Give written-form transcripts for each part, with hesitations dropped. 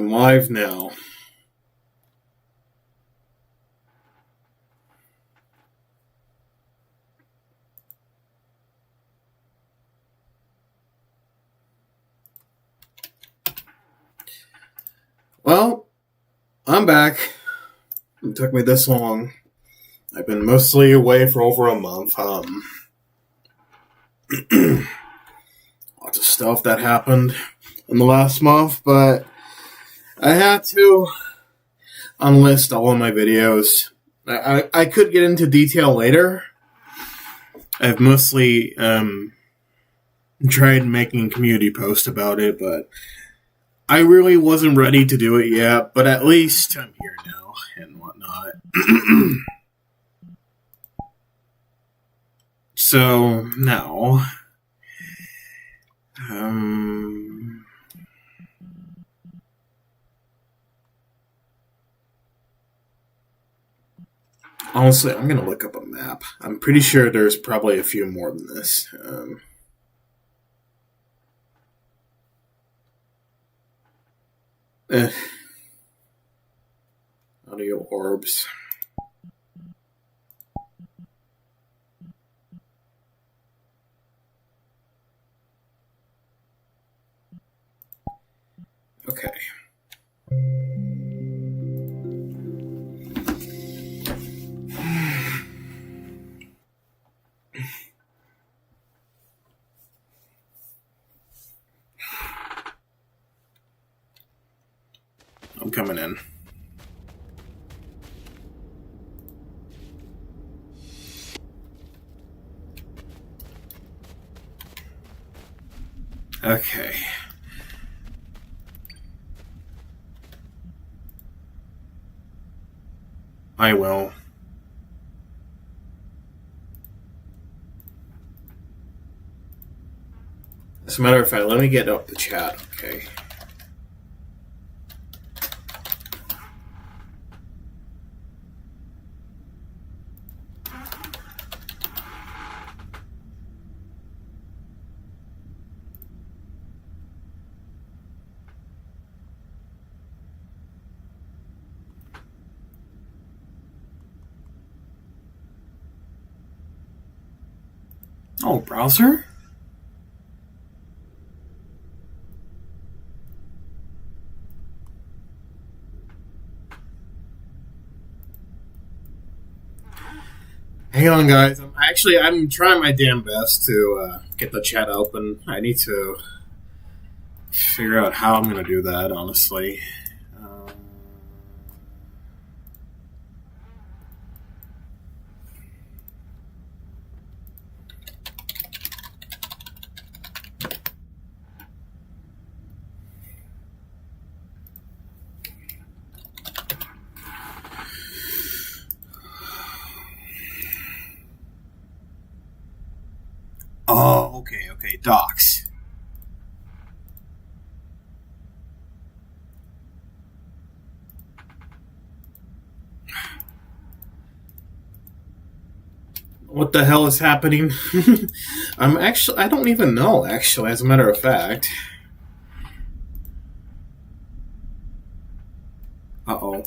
I'm live now. Well, I'm back. It took me this long. I've been mostly away for over a month. Lots of stuff that happened in the last month, but I had to unlist all of my videos. I could get into detail later. I've mostly tried making a community post about it, but I really wasn't ready to do it yet, but at least I'm here now and whatnot. So, now, honestly, I'm going to look up a map. I'm pretty sure there's probably a few more than this. Audio orbs. Okay. I'm coming in. Okay. I will. As a matter of fact, let me get up the chat, okay? Oh, browser? Hang on, guys. I'm trying my damn best to get the chat open. I need to figure out how I'm going to do that, honestly. Oh, okay, docs. What the hell is happening? I don't even know, actually, as a matter of fact. Uh-oh.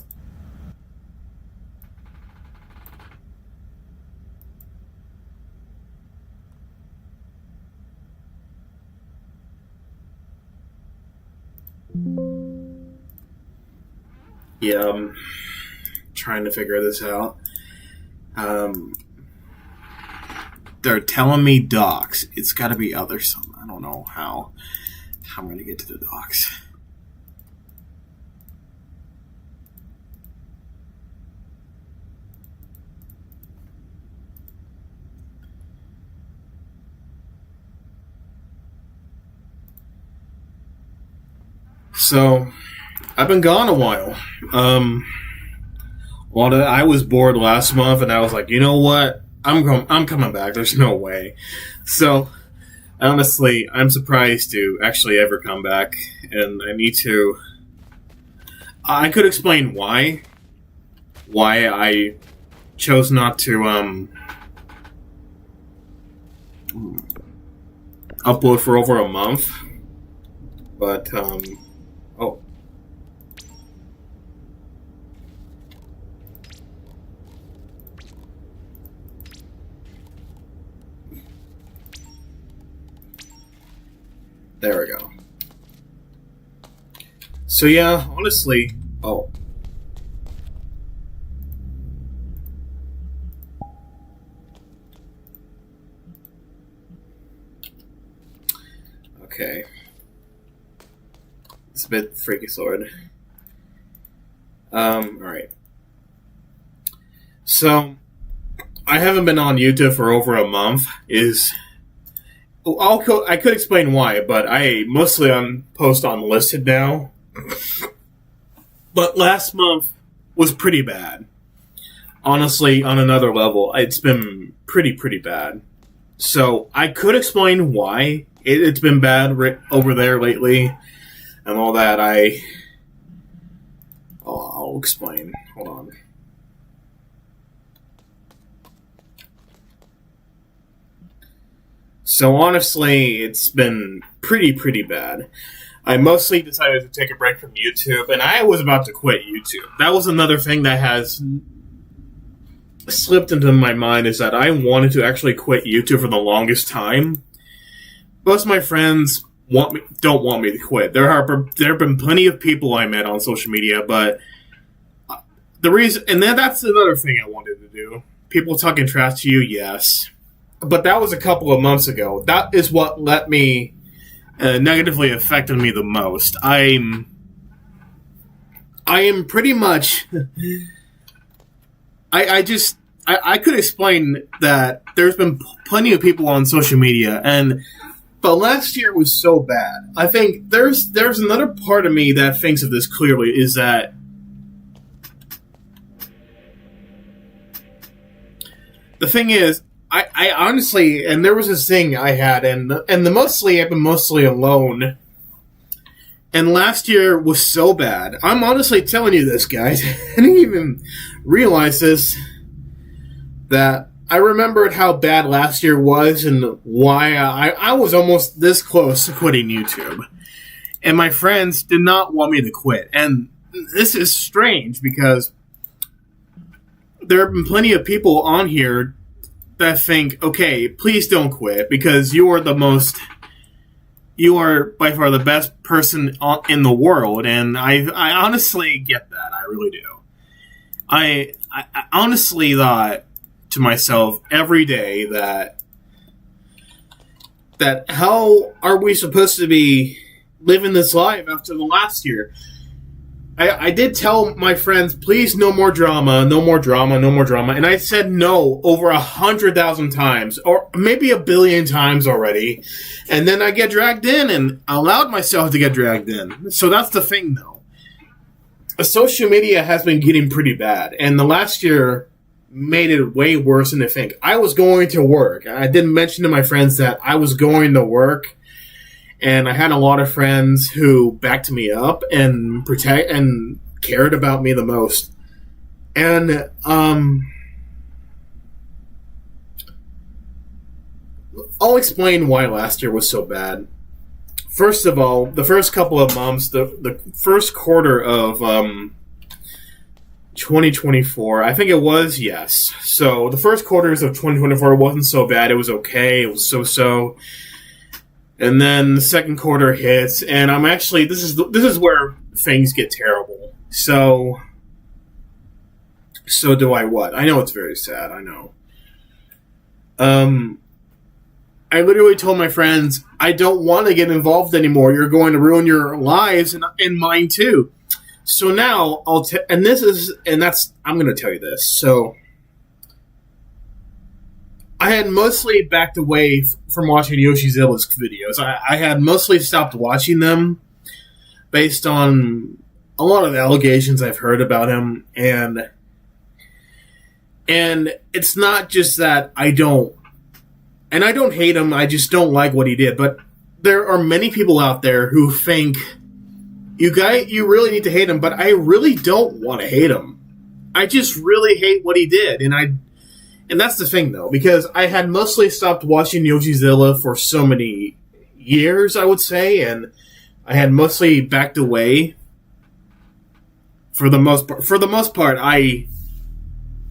Yeah, I'm trying to figure this out. They're telling me docs. It's got to be other something. I don't know how I'm going to get to the docs. So, I've been gone a while. Well, I was bored last month, and I was like, you know what? I'm coming back. There's no way. So, honestly, I'm surprised to actually ever come back, and I need to. I could explain why I chose not to upload for over a month, but oh. So yeah, honestly, oh, okay, it's a bit freaky sword. All right. So I haven't been on YouTube for over a month. I could explain why, but I mostly post unlisted now. But last month was pretty bad. Honestly, on another level, it's been pretty bad. So I could explain why it's been bad over there lately and all that. I'll explain. Hold on. So honestly, it's been pretty bad. I mostly decided to take a break from YouTube, and I was about to quit YouTube. That was another thing that has slipped into my mind, is that I wanted to actually quit YouTube for the longest time. Most of my friends don't want me to quit. There have been plenty of people I met on social media, but the reason, and then that's another thing I wanted to do. People talking trash to you, yes. But that was a couple of months ago. That is what let me negatively affected me the most. I am pretty much. I could explain that there's been plenty of people on social media, but last year was so bad. I think there's another part of me that thinks of this clearly, is that the thing is, I honestly, and there was this thing I had, and I've been mostly alone. And last year was so bad. I'm honestly telling you this, guys. I didn't even realize this, that I remembered how bad last year was and why I was almost this close to quitting YouTube. And my friends did not want me to quit. And this is strange because there have been plenty of people on here that think, okay, please don't quit because you are by far the best person in the world, and I honestly get that. I really do. I honestly thought to myself every day that how are we supposed to be living this life after the last year? I did tell my friends, please, no more drama, no more drama, no more drama. And I said no over 100,000 times, or maybe 1 billion times already. And then I get dragged in, and allowed myself to get dragged in. So that's the thing, though. Social media has been getting pretty bad. And the last year made it way worse than I think. I was going to work. I didn't mention to my friends that I was going to work. And I had a lot of friends who backed me up and cared about me the most. And I'll explain why last year was so bad. First of all, the first couple of months, the first quarter of 2024, I think it was, yes. So the first quarters of 2024 wasn't so bad. It was okay. It was so-so. And then the second quarter hits, and I'm actually this is where things get terrible. So do I what? I know it's very sad. I know. I literally told my friends, I don't want to get involved anymore. You're going to ruin your lives and mine too. So now I'm going to tell you this. So I had mostly backed away from watching Yoshizilla's videos. I had mostly stopped watching them based on a lot of allegations I've heard about him, and it's not just that I don't hate him, I just don't like what he did, but there are many people out there who think, you really need to hate him, but I really don't want to hate him. I just really hate what he did, and that's the thing, though, because I had mostly stopped watching Yoshizilla for so many years, I would say, and I had mostly backed away. For the most part, I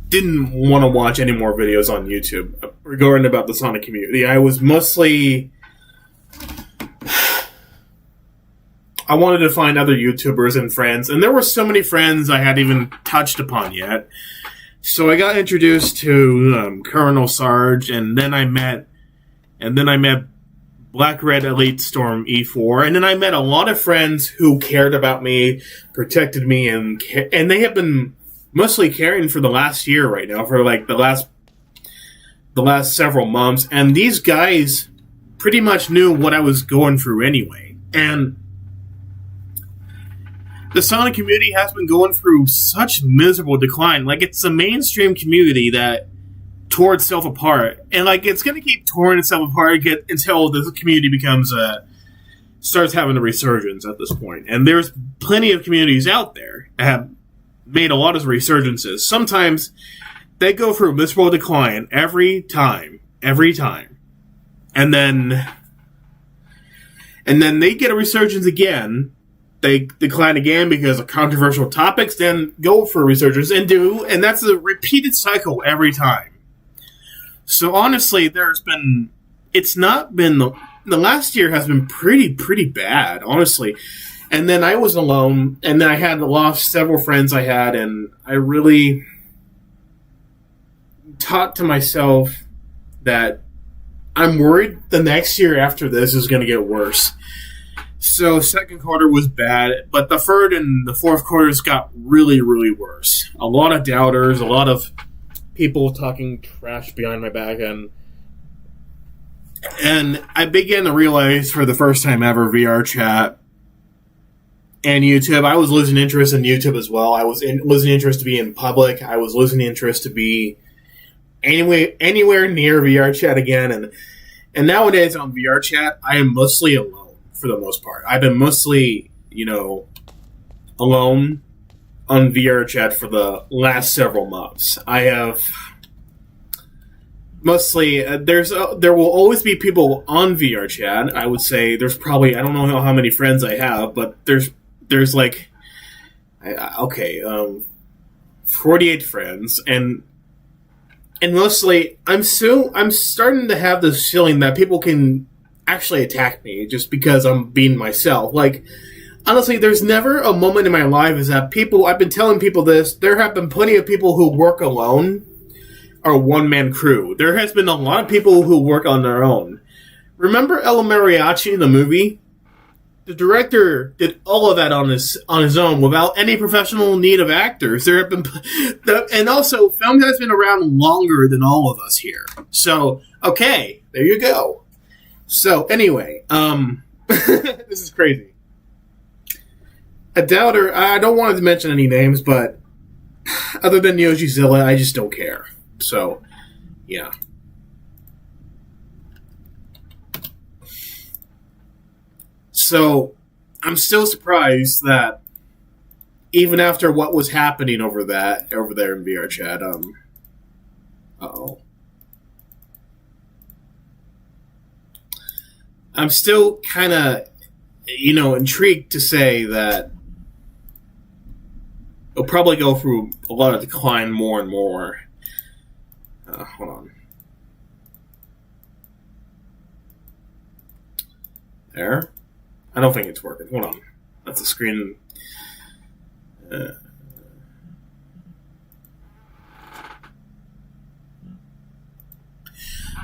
didn't want to watch any more videos on YouTube regarding about the Sonic community. I was mostly I wanted to find other YouTubers and friends, and there were so many friends I hadn't even touched upon yet. So I got introduced to Colonel Sarge, and then I met Black Red Elite Storm E4, and then I met a lot of friends who cared about me, protected me, and they have been mostly caring for the last year right now, for like the last several months, and these guys pretty much knew what I was going through anyway. And the Sonic community has been going through such miserable decline. Like, it's a mainstream community that tore itself apart, and like it's going to keep tearing itself apart until the community starts having a resurgence at this point. And there's plenty of communities out there that have made a lot of resurgences. Sometimes they go through a miserable decline every time, and then they get a resurgence again. They decline again because of controversial topics, then go for a resurgence and that's a repeated cycle every time. So honestly, it's not been the last year has been pretty bad, honestly. And then I was alone, and then I had lost several friends I had, and I really taught to myself that I'm worried the next year after this is going to get worse. So second quarter was bad, but the third and the fourth quarters got really worse. A lot of doubters, a lot of people talking trash behind my back, and I began to realize for the first time ever, VR chat and YouTube, I was losing interest in YouTube as well. I was losing interest to be in public. I was losing interest to be anywhere near VR chat again. And nowadays on VR chat, I am mostly alone for the most part. I've been mostly, alone on VR chat for the last several months. I have mostly there will always be people on VR chat. I would say there's probably, I don't know how many friends I have, but there's like 48 friends, and mostly I'm starting to have this feeling that people can actually attack me just because I'm being myself. Like, honestly, there's never a moment in my life is that I've been telling people this, there have been plenty of people who work alone or one-man crew. There has been a lot of people who work on their own. Remember El Mariachi, the movie? The director did all of that on his own without any professional need of actors. There have been, and also, film has been around longer than all of us here. So, okay, there you go. So, anyway, this is crazy. A doubter, I don't want to mention any names, but other than Yojizilla, I just don't care. So, yeah. So, I'm still surprised that even after what was happening over there in VR chat, I'm still kind of, intrigued to say that it'll probably go through a lot of decline more and more. Hold on. There? I don't think it's working. Hold on. That's the screen.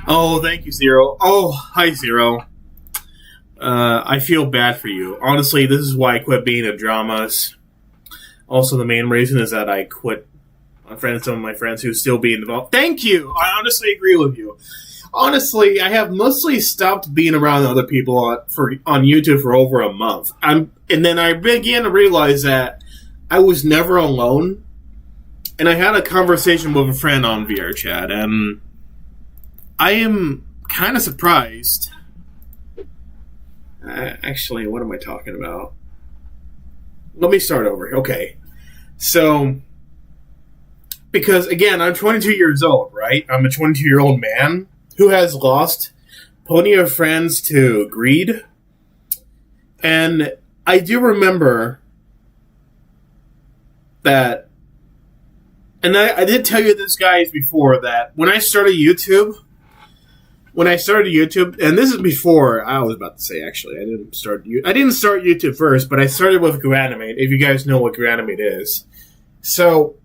Oh, thank you, Zero. Oh, hi, Zero. I feel bad for you. Honestly, this is why I quit being in dramas. Also, the main reason is that I quit on some of my friends who still being involved. Thank you! I honestly agree with you. Honestly, I have mostly stopped being around other people on YouTube for over a month. And then I began to realize that I was never alone. And I had a conversation with a friend on VR chat, and I am kind of surprised. Actually, what am I talking about? Let me start over. Okay. So, because again, I'm 22 years old, right? I'm a 22-year-old man who has lost plenty of friends to greed. And I do remember that, and I did tell you this, guys, before, that when I started YouTube, when I started YouTube, and this is before I was about to say actually, I didn't start YouTube first, but I started with GoAnimate. If you guys know what GoAnimate is, so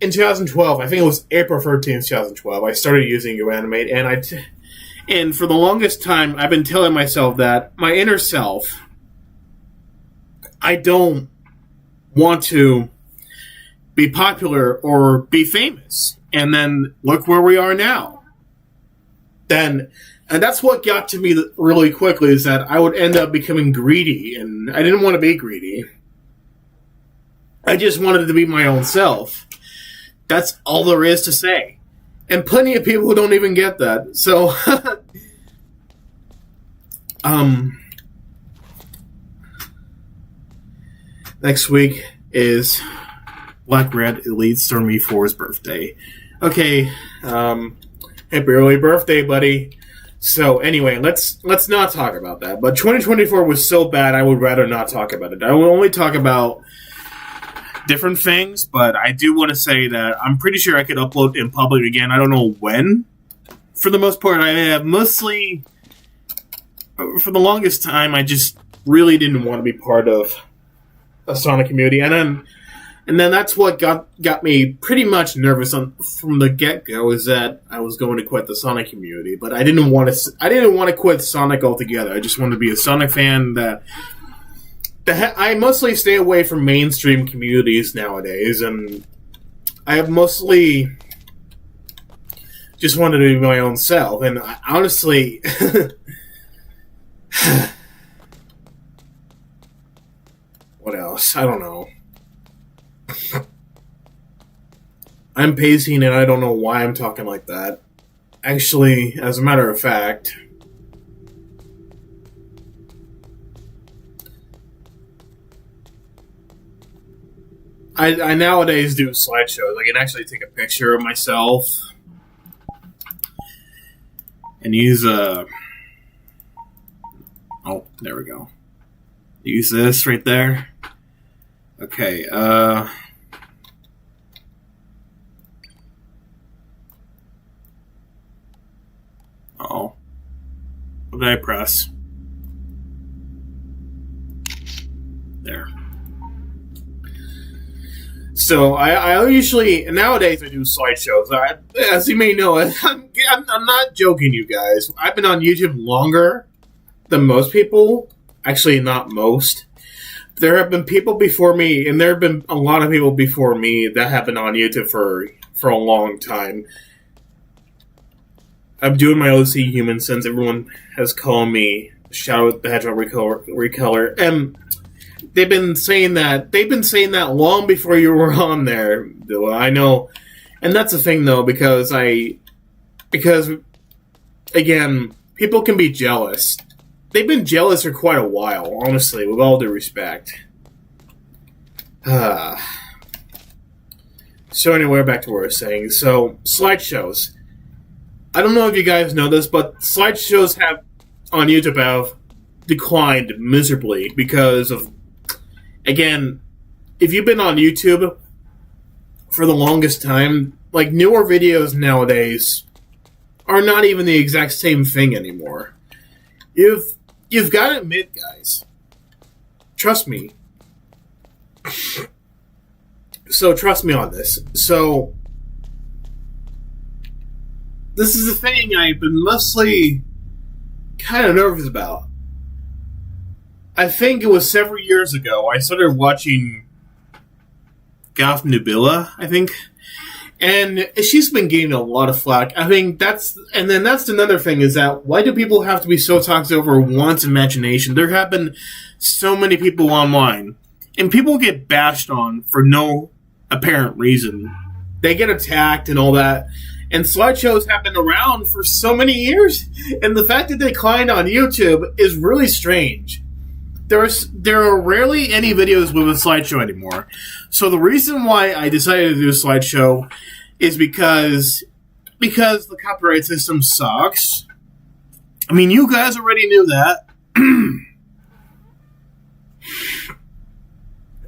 in 2012, I think it was April 13th, 2012, I started using GoAnimate, and for the longest time, I've been telling myself that my inner self, I don't want to be popular or be famous. And then look where we are now. And that's what got to me really quickly, is that I would end up becoming greedy, and I didn't want to be greedy. I just wanted to be my own self. That's all there is to say. And plenty of people who don't even get that. So, next week is Black Red Elite Stormy 4's birthday. Okay, happy early birthday, buddy. So anyway, let's not talk about that. But 2024 was so bad, I would rather not talk about it. I will only talk about different things, but I do want to say that I'm pretty sure I could upload in public again. I don't know when. For the most part, I have mostly, for the longest time, I just really didn't want to be part of a Sonic community, and then that's what got me pretty much nervous from the get-go, is that I was going to quit the Sonic community, but I didn't want to quit Sonic altogether. I just wanted to be a Sonic fan that I mostly stay away from mainstream communities nowadays, and I have mostly just wanted to be my own self, and I, honestly, what else? I don't know. I'm pacing and I don't know why I'm talking like that. Actually, as a matter of fact, I nowadays do slideshows. I can actually take a picture of myself and use oh, there we go. Use this right there. Okay, oh. What did I press? There. So, I usually, nowadays I do slideshows. As you may know, I'm not joking, you guys. I've been on YouTube longer than most people. Actually, not most. There have been people before me, and there have been a lot of people before me that have been on YouTube for a long time. I'm doing my OC human since everyone has called me Shadow the Hedgehog Recolor, and they've been saying that long before you were on there. I know, and that's the thing though, because again, people can be jealous. They've been jealous for quite a while, honestly, with all due respect. So anyway, back to what I was saying. So, slideshows. I don't know if you guys know this, but slideshows on YouTube have declined miserably because of, again, if you've been on YouTube for the longest time, like, newer videos nowadays are not even the exact same thing anymore. You've got to admit, guys. Trust me. So, trust me on this. So, this is the thing I've been mostly kind of nervous about. I think it was several years ago, I started watching Goth Nubila, I think. And she's been getting a lot of flack. I think that's another thing, is that why do people have to be so toxic over one's imagination? There have been so many people online, and people get bashed on for no apparent reason. They get attacked and all that. And slideshows have been around for so many years, and the fact that they declined on YouTube is really strange. There are rarely any videos with a slideshow anymore. So the reason why I decided to do a slideshow is because the copyright system sucks. I mean, you guys already knew that.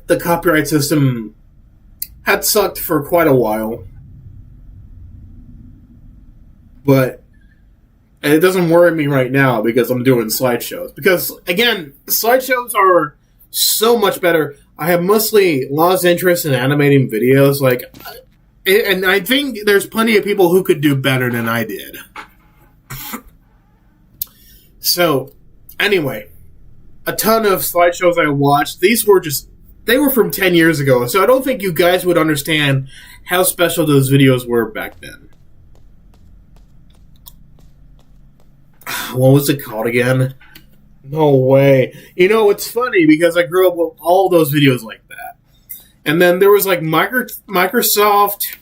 The copyright system had sucked for quite a while. But And it doesn't worry me right now because I'm doing slideshows. Because, again, slideshows are so much better. I have mostly lost interest in animating videos. And I think there's plenty of people who could do better than I did. So, anyway, a ton of slideshows I watched. They were from 10 years ago. So I don't think you guys would understand how special those videos were back then. What was it called again? No way. You know, it's funny because I grew up with all those videos like that. And then there was Microsoft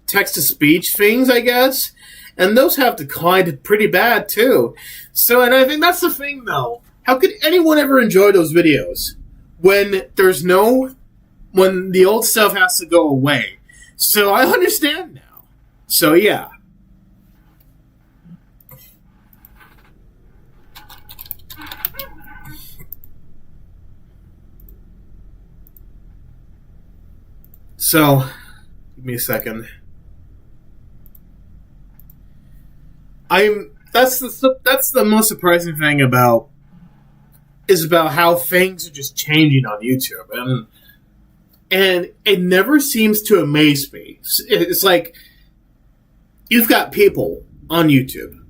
text-to-speech things, I guess. And those have declined pretty bad, too. So, and I think that's the thing, though. How could anyone ever enjoy those videos when when the old stuff has to go away? So I understand now. So, yeah. So, give me a second. That's the most surprising thing about how things are just changing on YouTube, and it never seems to amaze me. It's like you've got people on YouTube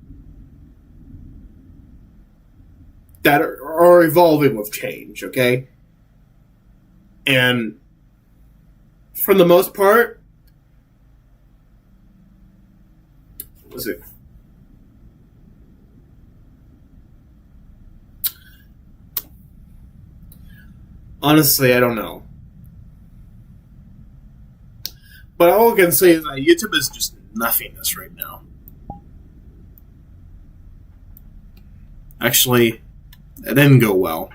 that are evolving with change, okay, and for the most part, what was it? Honestly, I don't know. But all I can say is that YouTube is just nothingness right now. Actually, it didn't go well.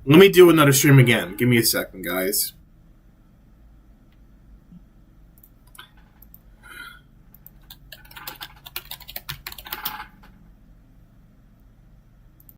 Let me do another stream again. Give me a second, guys.